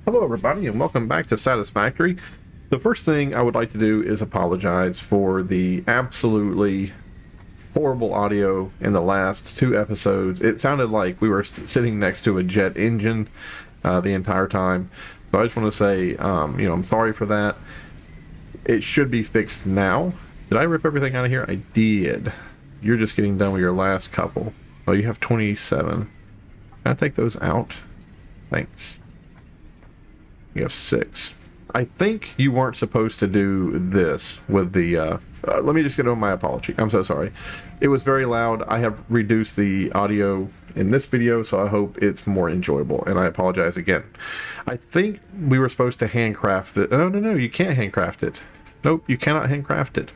Hello, everybody, and welcome back to Satisfactory. The first thing I would like to do is apologize for the absolutely horrible audio in the last two episodes. It sounded like we were sitting next to a jet engine the entire time. So I just want to say, I'm sorry for that. It should be fixed now. Did I rip everything out of here? I did. You're just getting done with your last couple. Oh, you have 27. Can I take those out? Thanks. You have 6. I think you weren't supposed to do this with the, let me just get over my apology. I'm so sorry. It was very loud. I have reduced the audio in this video, so I hope it's more enjoyable, and I apologize again. I think we were supposed to handcraft it. No, you can't handcraft it. Nope, you cannot handcraft it.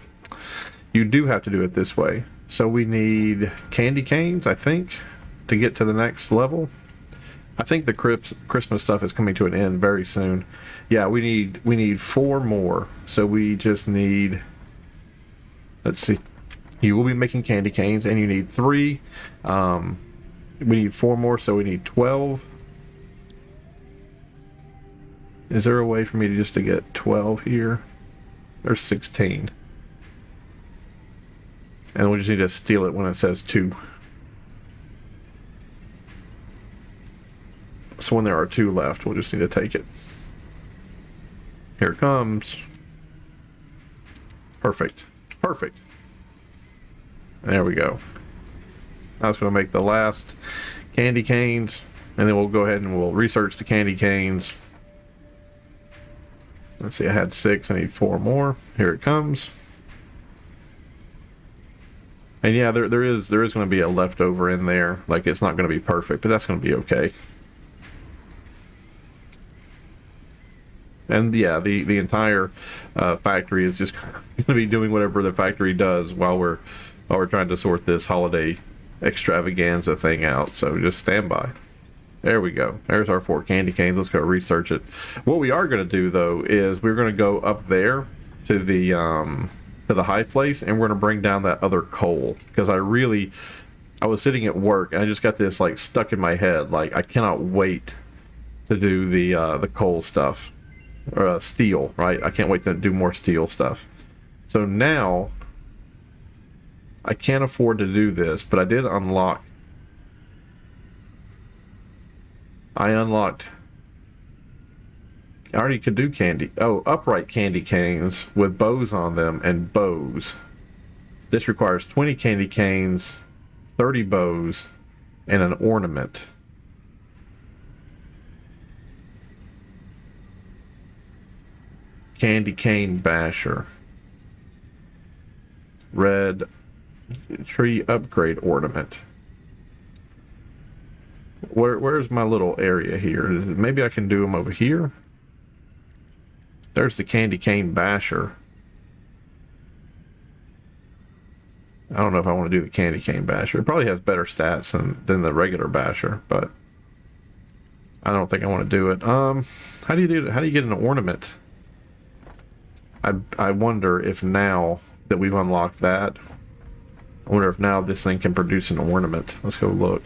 You do have to do it this way. So we need candy canes, I think, to get to the next level. I think the Christmas stuff is coming to an end very soon. Yeah, we need 4 more. So we just need, let's see. You will be making candy canes, and you need 3. We need 4 more, so we need 12. Is there a way for me to get 12 here? There's 16. And we just need to steal it when it says 2. So when there are 2 left, we'll just need to take it. Here it comes. Perfect. Perfect. There we go. Now it's going to make the last candy canes, and then we'll go ahead and we'll research the candy canes. Let's see, I had 6, I need 4 more. Here it comes. And yeah, there is going to be a leftover in there. Like, it's not going to be perfect, but that's going to be okay. And yeah, the entire factory is just going to be doing whatever the factory does while we're trying to sort this holiday extravaganza thing out. So just stand by. There we go. There's our 4 candy canes. Let's go research it. What we are going to do though is we're going to go up there to the high place, and we're going to bring down that other coal, because I was sitting at work and I just got this like stuck in my head. Like, I cannot wait to do the coal stuff. Or steel, right? I can't wait to do more steel stuff. So now I can't afford to do this, but I did unlock. I already could do candy. Oh, upright candy canes with bows on them and bows. This requires 20 candy canes, 30 bows, and an ornament. Candy cane basher. Red tree upgrade ornament. Where's my little area here? Maybe I can do them over here. There's the candy cane basher. I don't know if I want to do the candy cane basher. It probably has better stats than the regular basher, but I don't think I want to do it. How do you get an ornament? I wonder if now that we've unlocked that, I wonder if now this thing can produce an ornament. Let's go look.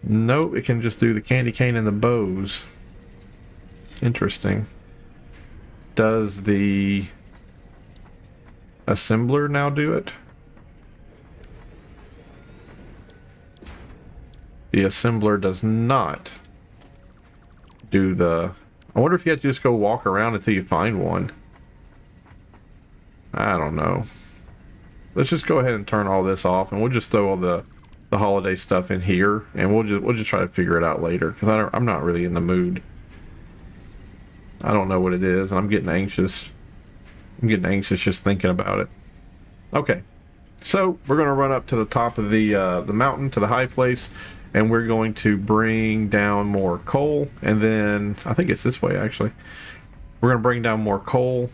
Nope, it can just do the candy cane and the bows. Interesting. Does the assembler now do it? The assembler does not do the... I wonder if you have to just go walk around until you find one. I don't know. Let's just go ahead and turn all this off, and we'll just throw all the holiday stuff in here, and we'll just try to figure it out later, because I'm not really in the mood. I don't know what it is, and I'm getting anxious. I'm getting anxious just thinking about it. Okay, so we're going to run up to the top of the mountain, to the high place, and we're going to bring down more coal, and then I think it's this way actually. We're going to bring down more coal,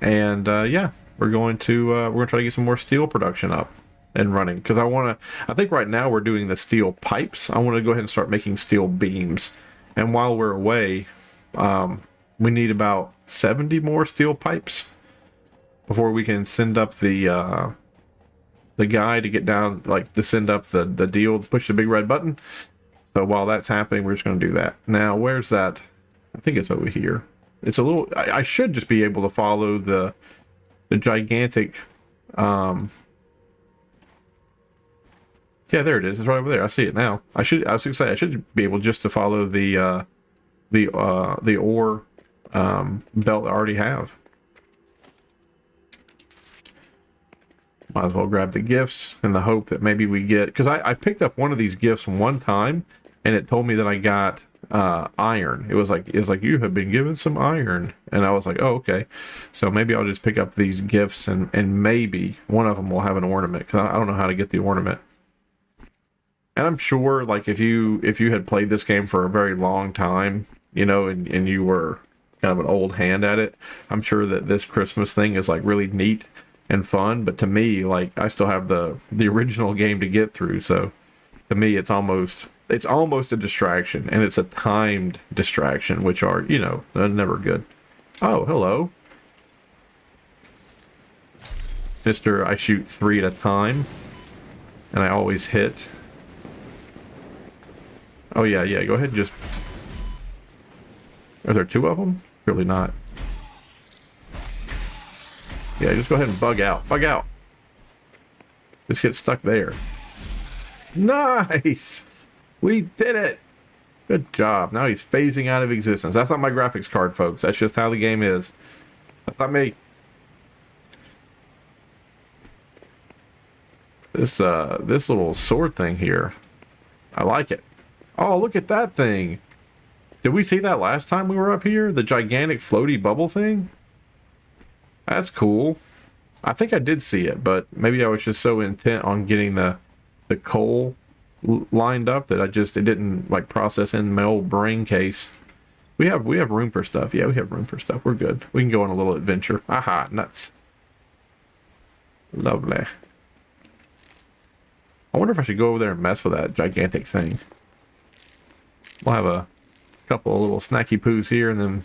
and yeah, we're going to try to get some more steel production up and running, because I think right now we're doing the steel pipes. I want to go ahead and start making steel beams, and while we're away, we need about 70 more steel pipes before we can send up the the guy to get down, like to send up the deal, push the big red button. So while that's happening, we're just going to do that. Now, where's that? I think it's over here. It's a little. I should just be able to follow the gigantic. Yeah, there it is. It's right over there. I see it now. I was gonna say I should be able just to follow the ore belt I already have. Might as well grab the gifts in the hope that maybe we get, because I picked up one of these gifts one time and it told me that I got iron. It was like you have been given some iron, and I was like, oh, okay. So maybe I'll just pick up these gifts and maybe one of them will have an ornament, because I don't know how to get the ornament. And I'm sure, like, if you had played this game for a very long time, you know, and you were kind of an old hand at it, I'm sure that this Christmas thing is like really neat and fun. But to me, like, I still have the original game to get through, so to me it's almost a distraction, and it's a timed distraction, which are, you know, never good. Oh, hello, Mr. I shoot 3 at a time and I always hit. Oh yeah, go ahead and just... Are there 2 of them? Really not. Yeah, just go ahead and bug out. Bug out! Just get stuck there. Nice! We did it! Good job. Now he's phasing out of existence. That's not my graphics card, folks. That's just how the game is. That's not me. This little sword thing here, I like it. Oh, look at that thing. Did we see that last time we were up here? The gigantic floaty bubble thing? That's cool. I think I did see it, but maybe I was just so intent on getting the coal lined up that it didn't like process in my old brain case. We have room for stuff. Yeah, we have room for stuff. We're good. We can go on a little adventure. Aha, nuts. Lovely. I wonder if I should go over there and mess with that gigantic thing. We'll have a couple of little snacky poos here, and then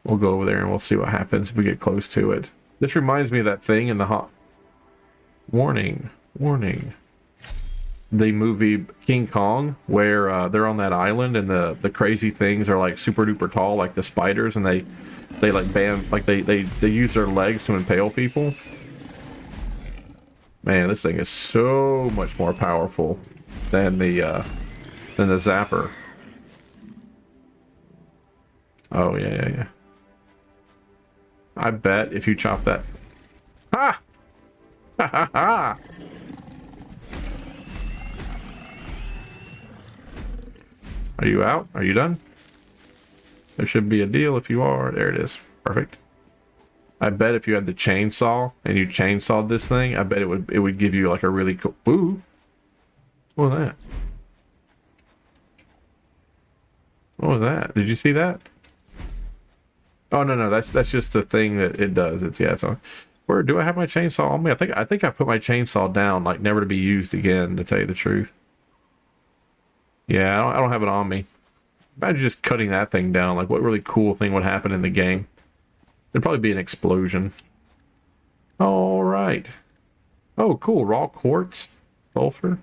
we'll go over there and we'll see what happens if we get close to it. This reminds me of that thing in the warning. The movie King Kong, where they're on that island and the crazy things are like super duper tall, like the spiders, and they like they use their legs to impale people. Man, this thing is so much more powerful than the zapper. Oh yeah. I bet if you chop that... Ha! Ha ha ha! Are you out? Are you done? There should be a deal if you are. There it is. Perfect. I bet if you had the chainsaw and you chainsawed this thing, I bet it would give you like a really cool... Ooh! What was that? What was that? Did you see that? Oh no, that's just the thing that it does. So where do I have my chainsaw on me? I think I put my chainsaw down, like never to be used again, to tell you the truth. Yeah, I don't have it on me. Imagine just cutting that thing down. Like, what really cool thing would happen in the game? There'd probably be an explosion. All right. Oh, cool. Raw quartz, sulfur.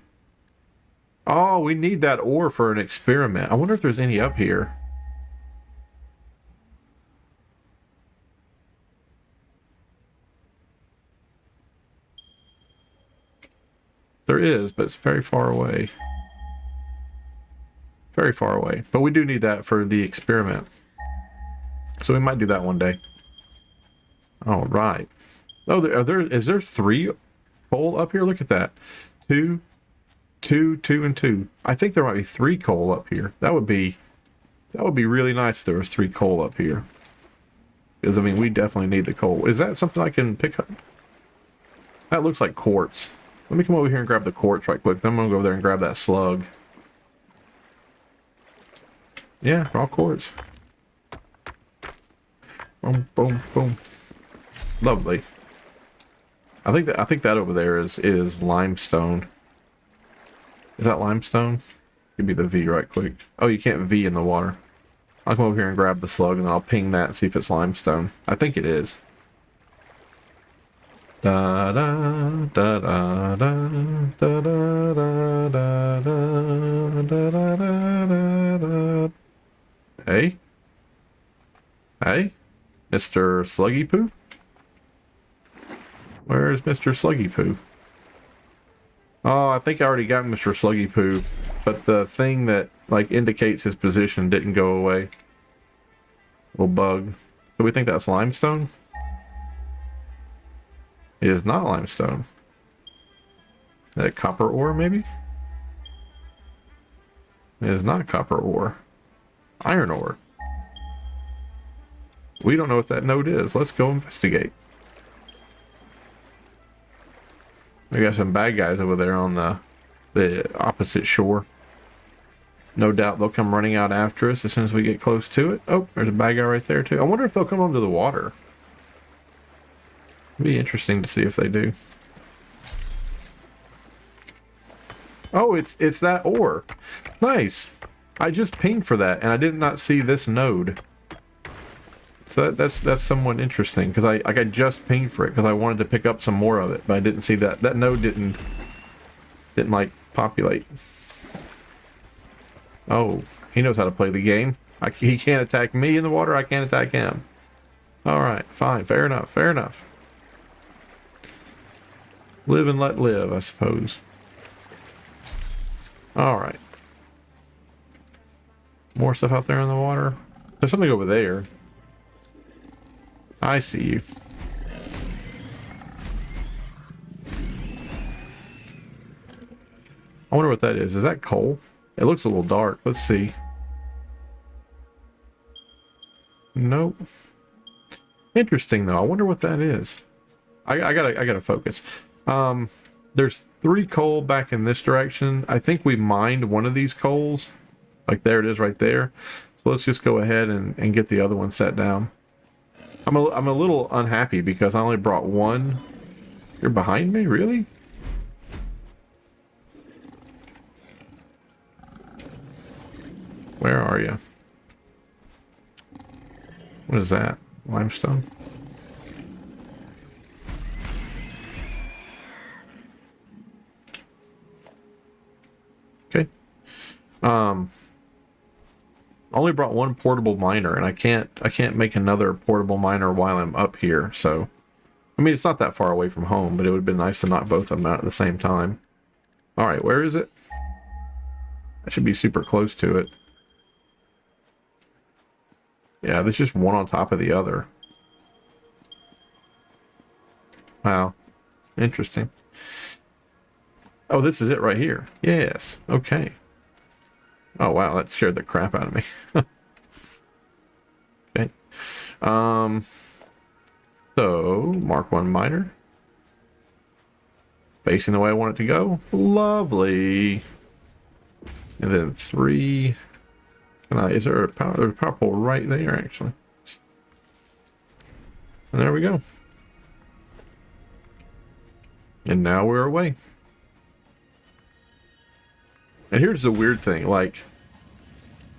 Oh, we need that ore for an experiment. I wonder if there's any up here. There is, but it's very far away. Very far away. But we do need that for the experiment. So we might do that one day. All right. Oh, is there 3 coal up here? Look at that. 2, 2, 2, and 2. I think there might be 3 coal up here. That would be really nice if there was 3 coal up here. Because, I mean, we definitely need the coal. Is that something I can pick up? That looks like quartz. Let me come over here and grab the quartz right quick. Then I'm going to go over there and grab that slug. Yeah, raw quartz. Boom, boom, boom. Lovely. I think that over there is limestone. Is that limestone? Give me the V right quick. Oh, you can't V in the water. I'll come over here and grab the slug, and I'll ping that and see if it's limestone. I think it is. Da da da da da da da da da da da da da. Hey, hey, Mr. Sluggy Poo. Where's Mr. Sluggy Poo? Oh, I think I already got Mr. Sluggy Poo, but the thing that like indicates his position didn't go away. Little bug. So we think that's limestone? It is not limestone. That copper ore, maybe? It is not copper ore. Iron ore. We don't know what that node is. Let's go investigate. We got some bad guys over there on the opposite shore. No doubt they'll come running out after us as soon as we get close to it. Oh, there's a bad guy right there too. I wonder if they'll come onto the water. It'd be interesting to see if they do. Oh, it's that ore. Nice. I just pinged for that, and I did not see this node. So that's somewhat interesting, because I just pinged for it because I wanted to pick up some more of it, but I didn't see that. That node didn't like populate. Oh, he knows how to play the game. He can't attack me in the water. I can't attack him. All right, fine, fair enough, fair enough. Live and let live, I suppose. All right. More stuff out there in the water. There's something over there. I see you. I wonder what that is. Is that coal? It looks a little dark. Let's see. Nope. Interesting though. I wonder what that is. I gotta focus. There's 3 coal back in this direction. I think we mined one of these coals. Like there it is right there. So let's just go ahead and get the other one set down. I'm a little unhappy because I only brought one. You're behind me? Really? Where are you? What is that? Limestone? Okay. Only brought one portable miner, and I can't make another portable miner while I'm up here. So, I mean, it's not that far away from home, but it would have been nice to knock both of them out at the same time. All right, where is it? I should be super close to it. Yeah, there's just one on top of the other. Wow, interesting. Oh, this is it right here. Yes. Okay. Oh wow, that scared the crap out of me. Okay. So Mark 1 miner. Facing the way I want it to go. Lovely. And then 3. Is there a power? There's a power pole right there, actually. And there we go. And now we're away. And here's the weird thing, like,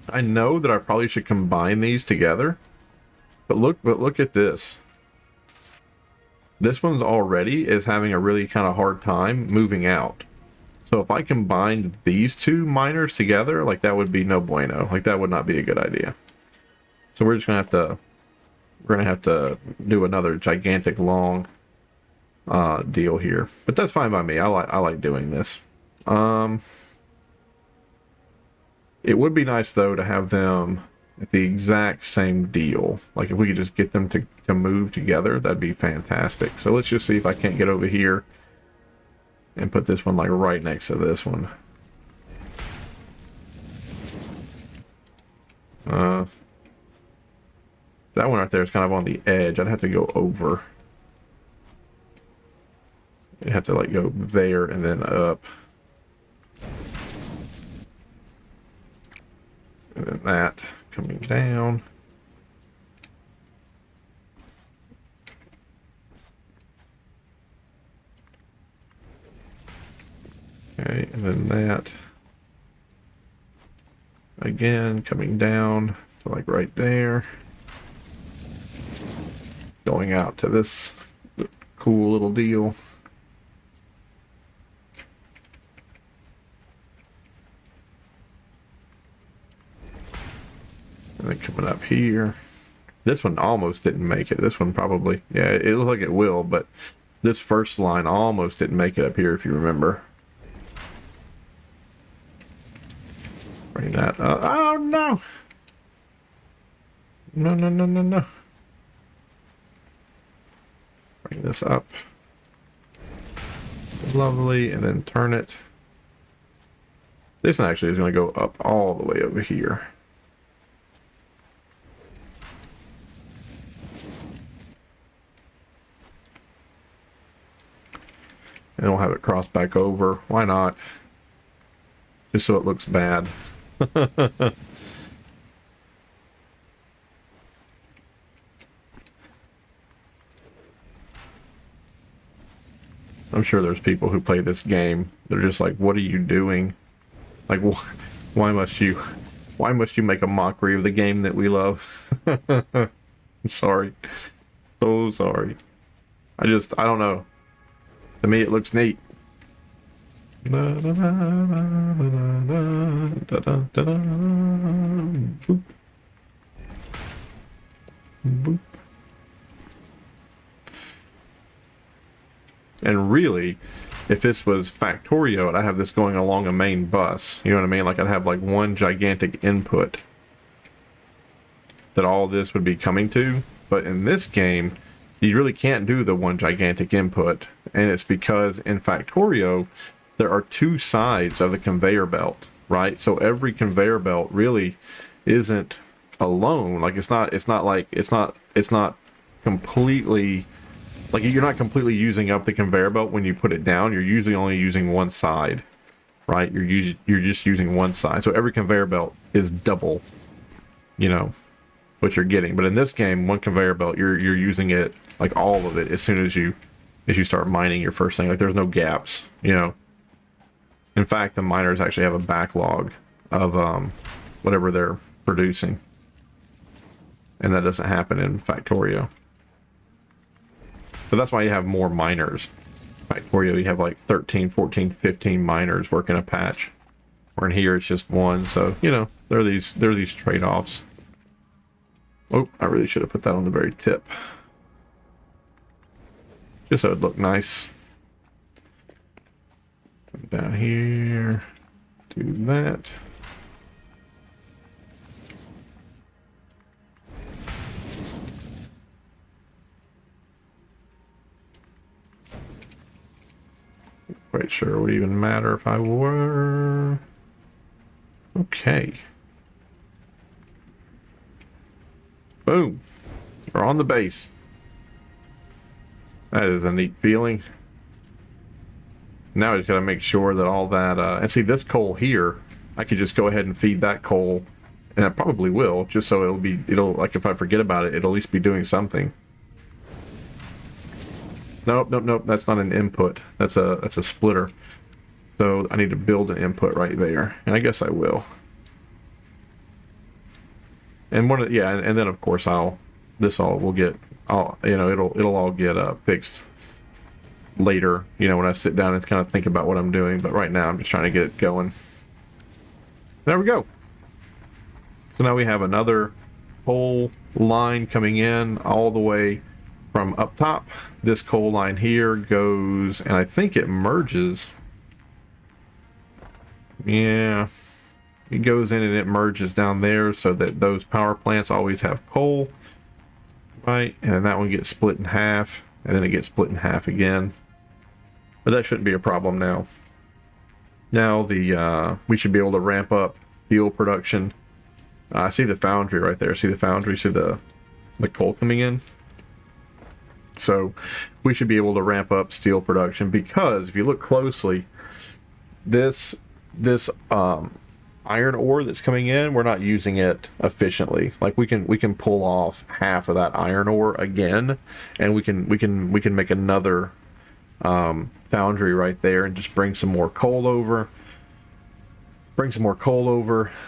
I know that I probably should combine these together, but look at this. This one's already is having a really kind of hard time moving out. So if I combined these 2 miners together, like that would be no bueno. Like that would not be a good idea. So we're just gonna have to do another gigantic long deal here. But that's fine by me. I like doing this. It would be nice, though, to have them at the exact same deal. Like, if we could just get them to move together, that'd be fantastic. So let's just see if I can't get over here and put this one, like, right next to this one. That one right there is kind of on the edge. I'd have to go over. I'd have to, like, go there and then up. And then that coming down. Okay, and then that again coming down to like right there. Going out to this cool little deal. And then coming up here. This one almost didn't make it. This one probably, yeah, it looks like it will, but this first line almost didn't make it up here, if you remember. Bring that up. Oh, no! No, no, no, no, no. Bring this up. Lovely, and then turn it. This one actually is going to go up all the way over here. And we'll have it cross back over. Why not? Just so it looks bad. I'm sure there's people who play this game. They're just like, what are you doing? Like, why must you make a mockery of the game that we love? I'm sorry. So sorry. I don't know. To me, it looks neat. Boop. Boop. And really, if this was Factorio, I'd have this going along a main bus. You know what I mean? Like I'd have like one gigantic input that all this would be coming to. But in this game, you really can't do the one gigantic input. And it's because in Factorio, there are two sides of the conveyor belt, right? So every conveyor belt really isn't alone. Like it's not completely, like you're not completely using up the conveyor belt when you put it down. You're usually only using one side, right? You're just using one side. So every conveyor belt is double, you know, what you're getting. But in this game, one conveyor belt, you're using it, like all of it, as soon as you start mining your first thing. Like there's no gaps, you know. In fact, the miners actually have a backlog of whatever they're producing, and that doesn't happen in Factorio. So that's why you have more miners. Factorio, you have like 13, 14, 15 miners working a patch. Where in here it's just one, so you know, there are these trade-offs. Oh, I really should have put that on the very tip. Just so it'd look nice. Come down here, do that. Quite sure it would even matter if I were. Okay. Boom. We're on the base. That is a neat feeling. Now I just gotta make sure that all that, and see this coal here, I could just go ahead and feed that coal, and I probably will, just so it'll, like if I forget about it, it'll at least be doing something. Nope, nope, nope, that's not an input. That's a splitter. So I need to build an input right there, and I guess I will. And and then of course it'll all get fixed later, you know, when I sit down and kind of think about what I'm doing. But right now I'm just trying to get it going. There we go. So now we have another coal line coming in all the way from up top. This coal line here goes, and I think it merges. Yeah, it goes in and it merges down there so that those power plants always have coal, right? And that one gets split in half, and then it gets split in half again. But that shouldn't be a problem now. Now we should be able to ramp up steel production. I see the foundry right there. See the foundry? See the coal coming in? So we should be able to ramp up steel production, because if you look closely, this iron ore that's coming in, we're not using it efficiently. Like we can pull off half of that iron ore again, and we can make another foundry right there and just bring some more coal over.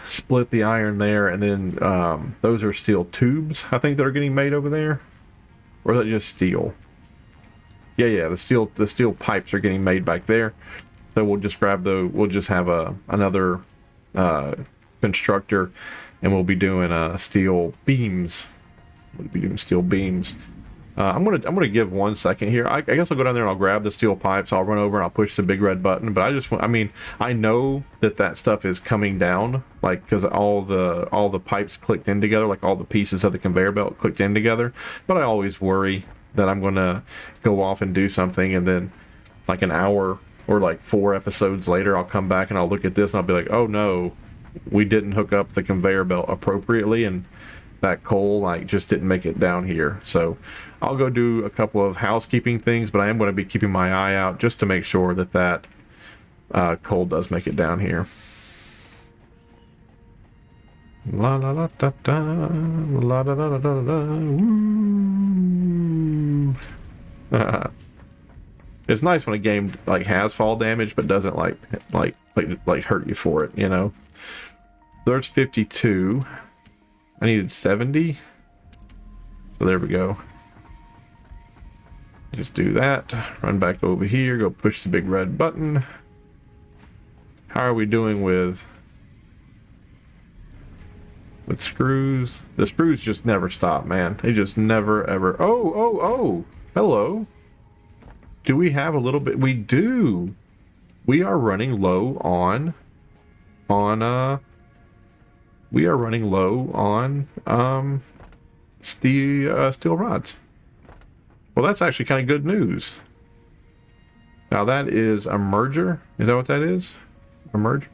Split the iron there, and then those are steel tubes, I think, that are getting made over there. Or is that just steel? Yeah, the steel pipes are getting made back there. So we'll just grab we'll just have another constructor, and we'll be doing steel beams. We'll be doing steel beams. I'm gonna give 1 second here. I guess I'll go down there and I'll grab the steel pipes. I'll run over and I'll push the big red button. But I mean, I know that stuff is coming down, like, because all the pipes clicked in together, like all the pieces of the conveyor belt clicked in together. But I always worry that I'm gonna go off and do something, and then like an hour or like 4 episodes later, I'll come back and I'll look at this and I'll be like, oh no, we didn't hook up the conveyor belt appropriately, and that coal like just didn't make it down here. So I'll go do a couple of housekeeping things, but I am going to be keeping my eye out just to make sure that coal does make it down here. La la la da da, la da da da da da. It's nice when a game like has fall damage but doesn't like hurt you for it, you know. There's 52. I needed 70. So there we go. Just do that. Run back over here. Go push the big red button. How are we doing with screws? The screws just never stop, man. They just never ever. Oh. Hello. Do we have a little bit? We do. We are running low on we are running low on steel rods. Well, that's actually kind of good news. Now that is a merger. Is that what that is? A merger?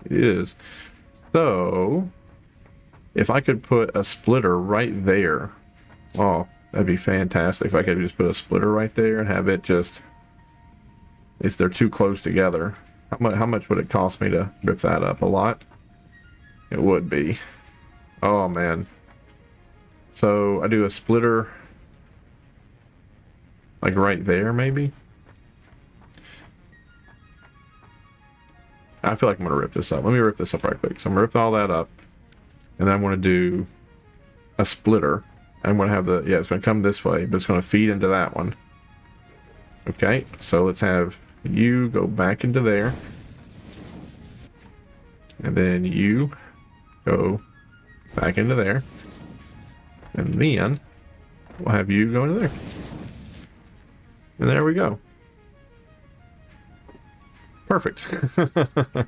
It is. So if I could put a splitter right there, oh, that'd be fantastic. If I could just put a splitter right there and have it just, if they're too close together. How much would it cost me to rip that up? A lot? It would be. Oh man. So I do a splitter like right there maybe. I feel like I'm gonna rip this up. Let me rip this up right quick. So I'm gonna rip all that up, and then I'm gonna do a splitter. I'm gonna have the, yeah, it's gonna come this way, but it's gonna feed into that one. Okay, so let's have you go back into there, and then you go back into there, and then we'll have you go into there, and there we go. Perfect.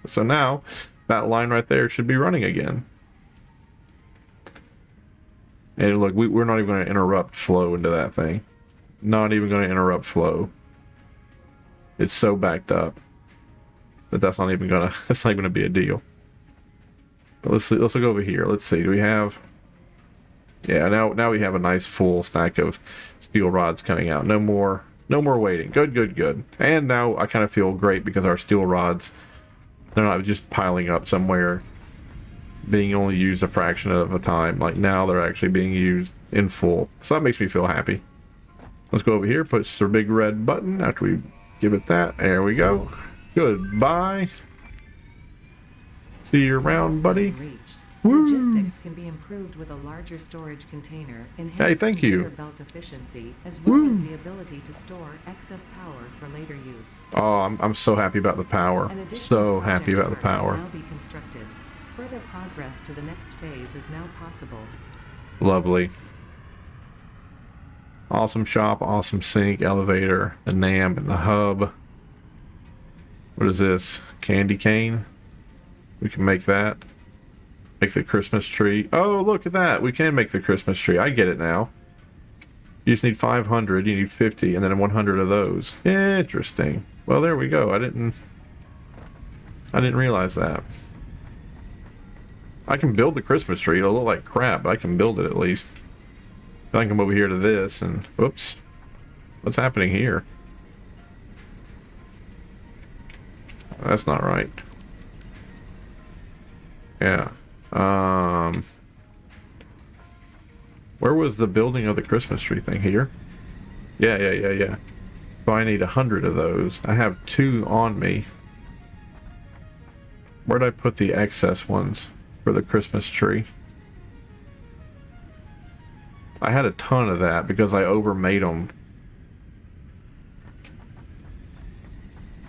So now that line right there should be running again. And look, we're not even going to interrupt flow into that thing. Not even going to interrupt flow. It's so backed up that that's not even going to be a deal. But let's see, let's look over here. Let's see. Do we have? Yeah, now we have a nice full stack of steel rods coming out. No more waiting. Good. And now I kind of feel great because our steel rods, they're not just piling up somewhere, being only used a fraction of a time. Like now they're actually being used in full. So that makes me feel happy. Let's go over here, push the big red button after we give it that. There we go. Goodbye. See you around, buddy. Woo. Logistics can be improved with a larger storage container, enhanced thank you. belt efficiency, as well as the ability to store excess power for later use. Oh, I'm so happy about the power. So happy about the power. Now be constructed. Further progress to the next phase is now possible. Lovely. Awesome shop, awesome sink, elevator, the NAM and the hub. What is this? Candy cane? We can make that. Make the Christmas tree. Oh, look at that. We can make the Christmas tree. I get it now. You just need 500. You need 50 and then 100 of those. Interesting. Well, there we go. I didn't realize that. I can build the Christmas tree. It'll look like crap, but I can build it at least. I can come over here to this and whoops. What's happening here? That's not right. Yeah. Where was the building of the Christmas tree thing? Here? Yeah. So I need 100 of those. I have 2 on me. Where'd I put the excess ones for the Christmas tree? I had a ton of that because I overmade them.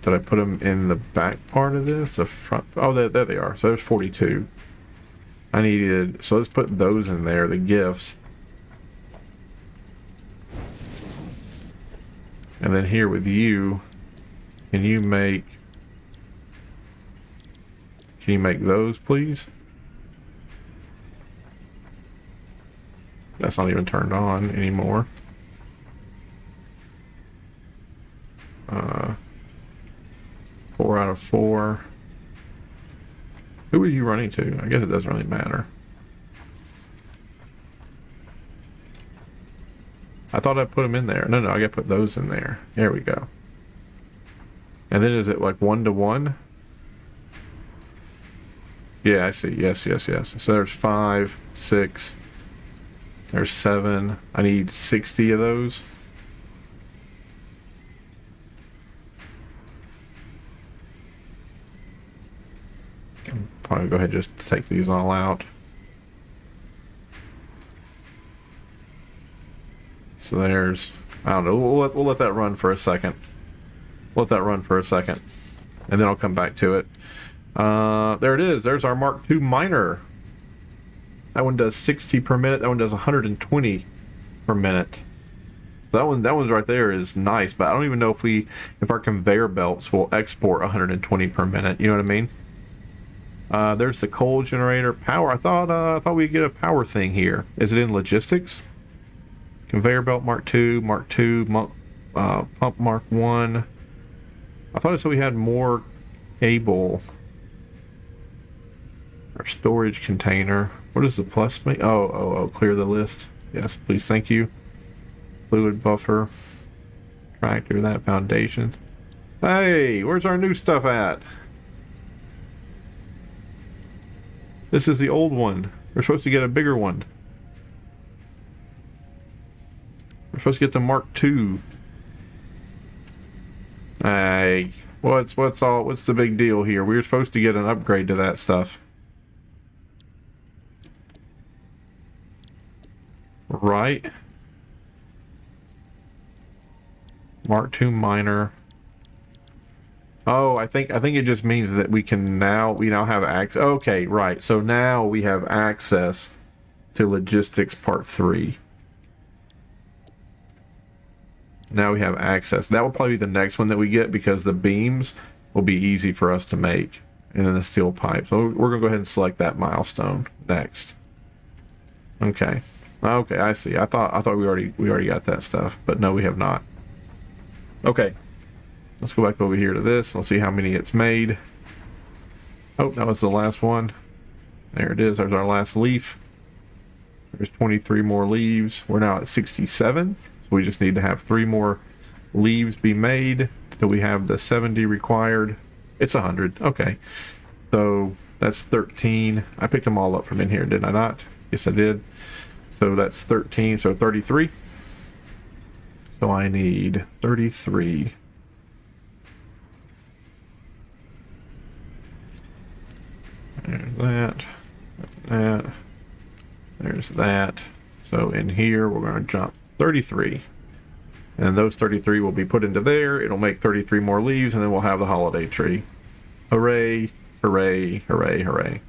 Did I put them in the back part of this? The front? Oh, there they are. So there's 42. I needed, so let's put those in there, the gifts. And then here with you, can you make those, please? That's not even turned on anymore. 4 out of 4. Who are you running to? I guess it doesn't really matter. I thought I put them in there. No, I gotta put those in there. There we go. And then is it like 1-to-1? Yeah, I see. Yes. So there's 5, 6. There's 7. I need 60 of those. I'll probably go ahead and just take these all out. So there's, I don't know, we'll let that run for a second. Let that run for a second. And then I'll come back to it. There it is. There's our Mark II miner. That one does 60 per minute. That one does 120 per minute. That one's right there is nice, but I don't even know if our conveyor belts will export 120 per minute. You know what I mean? There's the coal generator power. I thought we'd get a power thing here. Is it in logistics? Conveyor belt Mark II, pump Mark 1. I thought it said we had more cable. Our storage container. What does the plus mean? Oh, clear the list. Yes, please, thank you. Fluid buffer. Tractor, that foundation. Hey, where's our new stuff at? This is the old one. We're supposed to get a bigger one. We're supposed to get the Mark II. Hey, what's the big deal here? We were supposed to get an upgrade to that stuff. Right? Mark II miner. Oh, I think it just means that we now have access. Okay, right. So now we have access to logistics part 3. Now we have access. That will probably be the next one that we get because the beams will be easy for us to make. And then the steel pipe. So we're gonna go ahead and select that milestone next. Okay. Okay, I see. I thought we already got that stuff, but no, we have not. Okay. Let's go back over here to this. Let's see how many it's made. Oh, that was the last one. There it is. There's our last leaf. There's 23 more leaves. We're now at 67. So we just need to have 3 more leaves be made till we have the 70 required. It's 100. Okay. So that's 13. I picked them all up from in here, did I not? Yes, I did. So that's 13. So 33. So I need 33. There's that. There's that. So in here, we're going to jump 33. And those 33 will be put into there. It'll make 33 more leaves, and then we'll have the holiday tree. Hooray, hooray, hooray, hooray.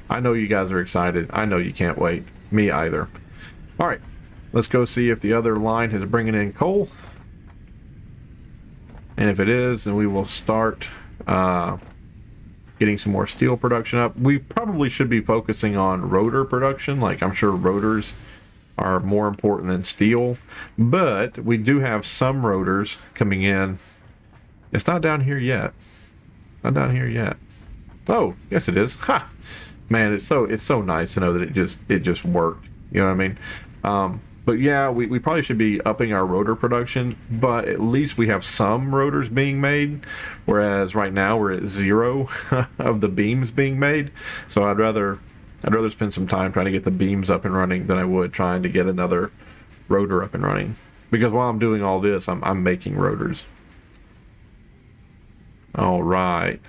I know you guys are excited. I know you can't wait. Me either. All right. Let's go see if the other line is bringing in coal. And if it is, then we will start getting some more steel production up. We probably should be focusing on rotor production. Like, I'm sure rotors are more important than steel, but we do have some rotors coming in. It's not down here yet. Not down here yet. Oh, yes it is. Ha! Man, it's so nice to know that it just worked. You know what I mean? But yeah, we probably should be upping our rotor production, but at least we have some rotors being made, whereas right now we're at 0 of the beams being made. So I'd rather spend some time trying to get the beams up and running than I would trying to get another rotor up and running. Because while I'm doing all this, I'm making rotors. All right.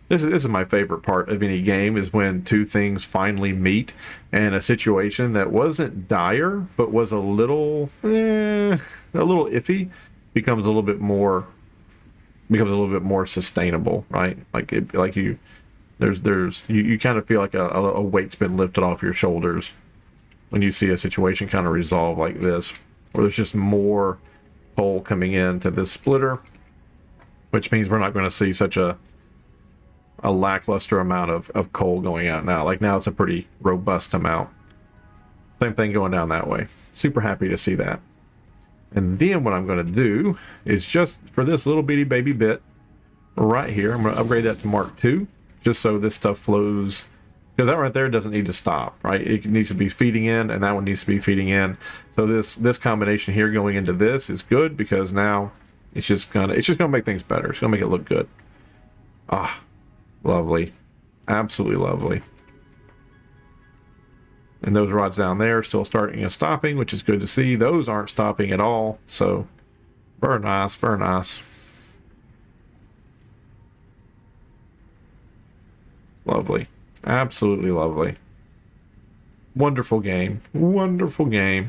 This is my favorite part of any game, is when two things finally meet and a situation that wasn't dire but was a little iffy becomes a little bit more becomes a little bit more sustainable, right? Like you kind of feel like a weight's been lifted off your shoulders when you see a situation kind of resolve like this, where there's just more coal coming into this splitter, which means we're not going to see such a lackluster amount of coal going out now. Like now it's a pretty robust amount. Same thing going down that way. Super happy to see that. And then what I'm going to do is just for this little bitty baby bit right here, I'm going to upgrade that to Mark II, just so this stuff flows, because that right there doesn't need to stop, right? It needs to be feeding in, and that one needs to be feeding in. So this combination here going into this is good, because now it's just gonna make things better. It's gonna make it look good. Ah, lovely, absolutely lovely. And those rods down there are still starting and stopping, which is good to see. Those aren't stopping at all, so very nice, very nice. Lovely. Absolutely lovely. Wonderful game. Wonderful game.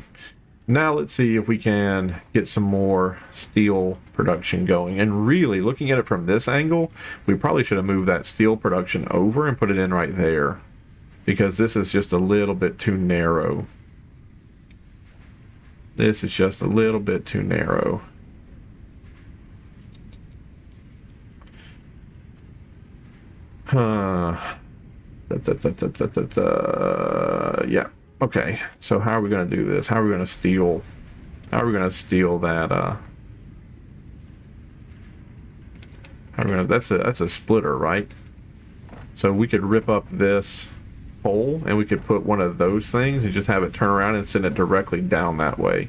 Now let's see if we can get some more steel production going. And really, looking at it from this angle, we probably should have moved that steel production over and put it in right there, because this is just a little bit too narrow. This is just a little bit too narrow. Yeah. Okay. So how are we going to do this? How are we going to steal? How are we going to steal that? How are we gonna, that's a splitter, right? So we could rip up this pole and we could put one of those things and just have it turn around and send it directly down that way.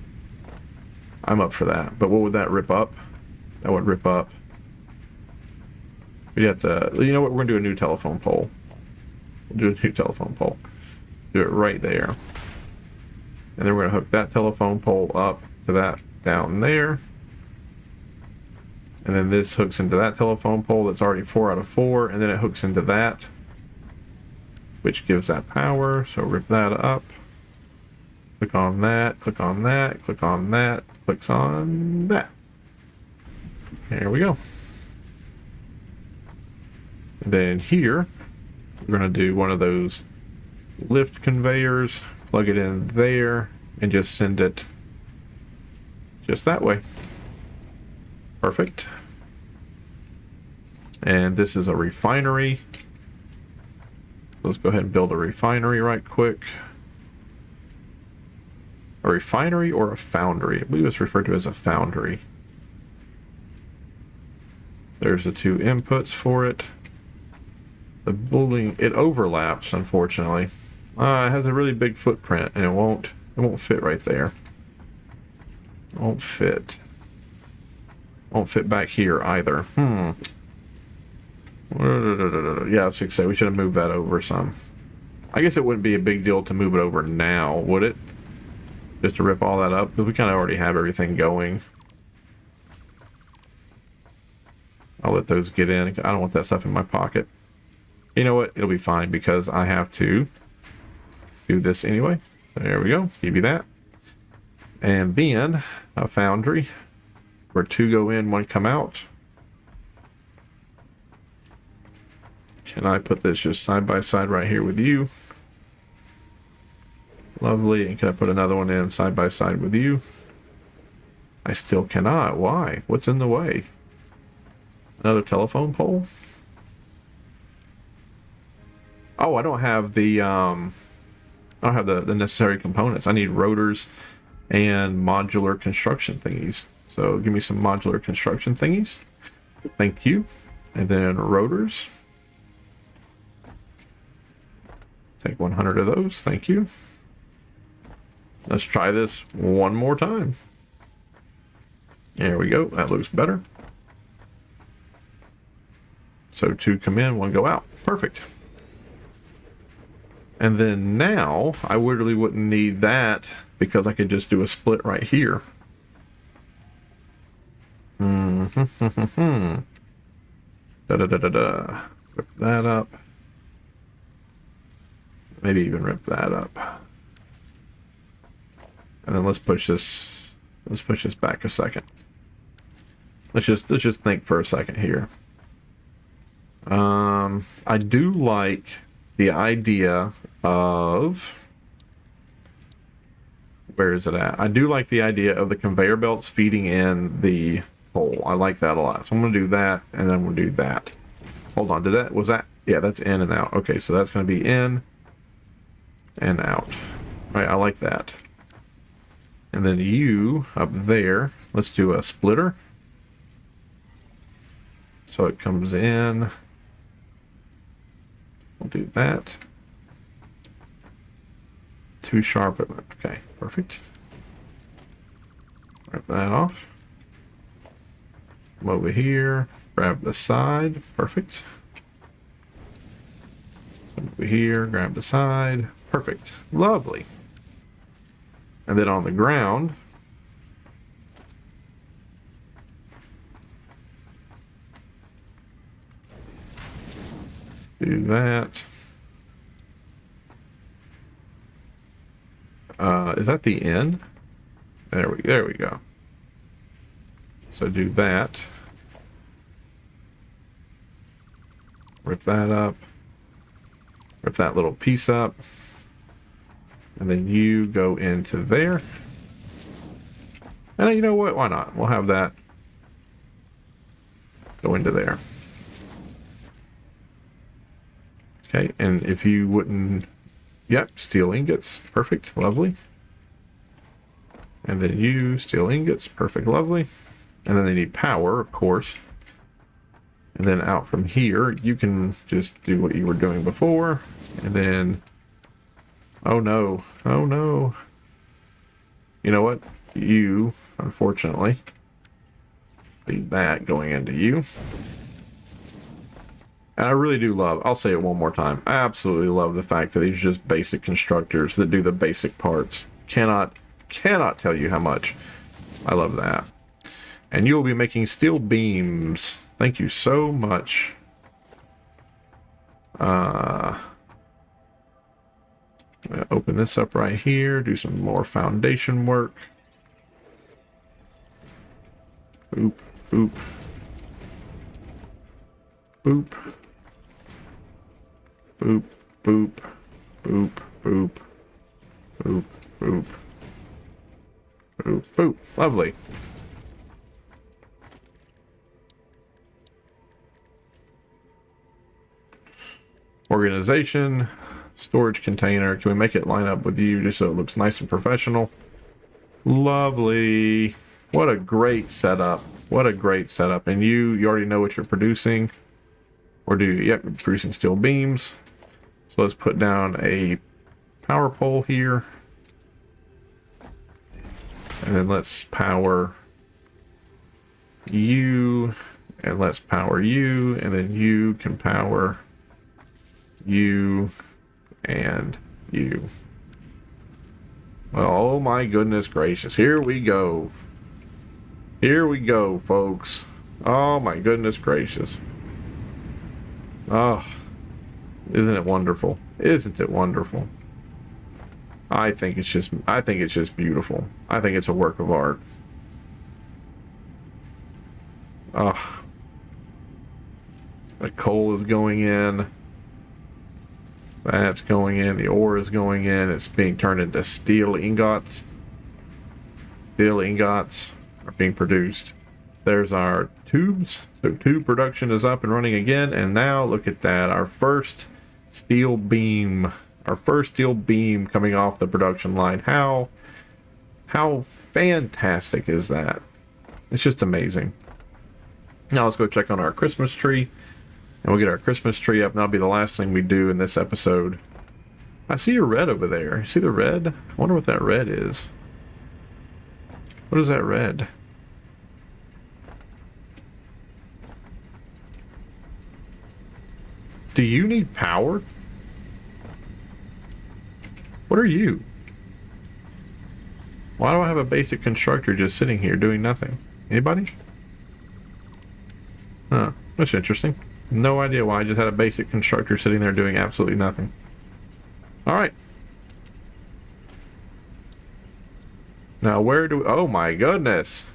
I'm up for that. But what would that rip up? That would rip up. We'd have to. You know what? We're gonna do a new telephone pole. We'll do a new telephone pole. Do it right there. And then we're going to hook that telephone pole up to that down there. And then this hooks into that telephone pole that's already 4 out of 4. And then it hooks into that, which gives that power. So rip that up. Click on that, click on that, click on that, clicks on that. There we go. And then here, we're going to do one of those lift conveyors, plug it in there, and just send it just that way. Perfect. And this is a refinery. Let's go ahead and build a refinery right quick. A refinery or a foundry? I believe it's referred to as a foundry. There's the two inputs for it. The building, it overlaps, unfortunately. It has a really big footprint, and it won't fit right there. It won't fit. Won't fit back here either. Yeah, I was gonna say we should have moved that over some. I guess it wouldn't be a big deal to move it over now, would it? Just to rip all that up, because we kind of already have everything going. I'll let those get in. I don't want that stuff in my pocket. You know what? It'll be fine because I have to do this anyway. There we go. Give you that. And then a foundry where 2 go in, 1 come out. Can I put this just side by side right here with you? Lovely. And can I put another one in side by side with you? I still cannot. Why? What's in the way? Another telephone pole? Oh, I don't have the the necessary components. I need rotors and modular construction thingies. So give me some modular construction thingies. Thank you. And then rotors. Take 100 of those. Thank you. Let's try this one more time. There we go. That looks better. So 2 come in, 1 go out. Perfect. And then now, I literally wouldn't need that because I could just do a split right here. Da-da-da-da-da. Rip that up. Maybe even rip that up. And then let's push this back a second. let's just think for a second here. I do like the idea of, where is it at? I do like the idea of the conveyor belts feeding in the hole. I like that a lot. So I'm gonna do that, and then we'll do that. Hold on, was that? Yeah, that's in and out. Okay, so that's gonna be in and out. All right, I like that. And then you up there, let's do a splitter. So it comes in. We'll do that. Too sharp. Okay, perfect. Wipe that off. Come over here. Grab the side. Perfect. Come over here. Grab the side. Perfect. Lovely. And then on the ground, do that. Is that the end? There we go. So do that. Rip that up. Rip that little piece up. And then you go into there. And you know what? Why not? We'll have that go into there. Okay, and if you wouldn't... Yep, steel ingots. Perfect. Lovely. And then you, steel ingots. Perfect. Lovely. And then they need power, of course. And then out from here, you can just do what you were doing before. And then... Oh no. Oh no. You know what? You, unfortunately, leave that going into you. And I really do love, I'll say it one more time, I absolutely love the fact that these are just basic constructors that do the basic parts. Cannot tell you how much I love that. And you will be making steel beams. Thank you so much. I'm gonna open this up right here, do some more foundation work. Boop, boop. Boop. Boop, boop, boop, boop, boop, boop, boop, boop. Lovely. Organization, storage container. Can we make it line up with you just so it looks nice and professional? Lovely. What a great setup. What a great setup. And you already know what you're producing. Or do you? Yep, you're producing steel beams. So let's put down a power pole here. And then let's power you. And let's power you. And then you can power you and you. Well, oh my goodness gracious. Here we go. Here we go, folks. Oh my goodness gracious. Oh, isn't it wonderful? Isn't it wonderful? I think it's just beautiful. I think it's a work of art. Oh, the coal is going in. That's going in. The ore is going in. It's being turned into steel ingots. Steel ingots are being produced. There's our tubes. So tube production is up and running again. And now look at that. Our first steel beam. Our first steel beam coming off the production line. How fantastic is that? It's just amazing. Now let's go check on our Christmas tree. And we'll get our Christmas tree up, and that'll be the last thing we do in this episode. I see a red over there. You see the red? I wonder what that red is. What is that red? Do you need power? What are you? Why do I have a basic constructor just sitting here doing nothing? Anybody? Huh, that's interesting. No idea why. I just had a basic constructor sitting there doing absolutely nothing. Alright. Now where do we... Oh my goodness.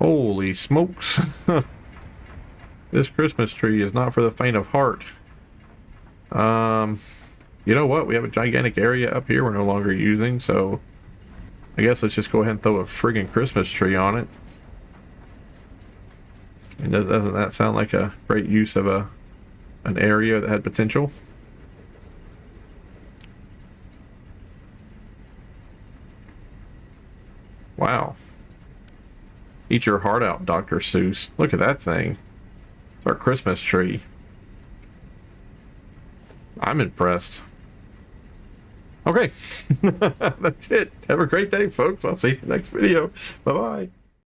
Holy smokes. This Christmas tree is not for the faint of heart. You know what? We have a gigantic area up here we're no longer using, so I guess let's just go ahead and throw a friggin' Christmas tree on it. And doesn't that sound like a great use of an area that had potential? Wow. Eat your heart out, Dr. Seuss. Look at that thing. It's our Christmas tree. I'm impressed. Okay. That's it. Have a great day, folks. I'll see you in the next video. Bye-bye.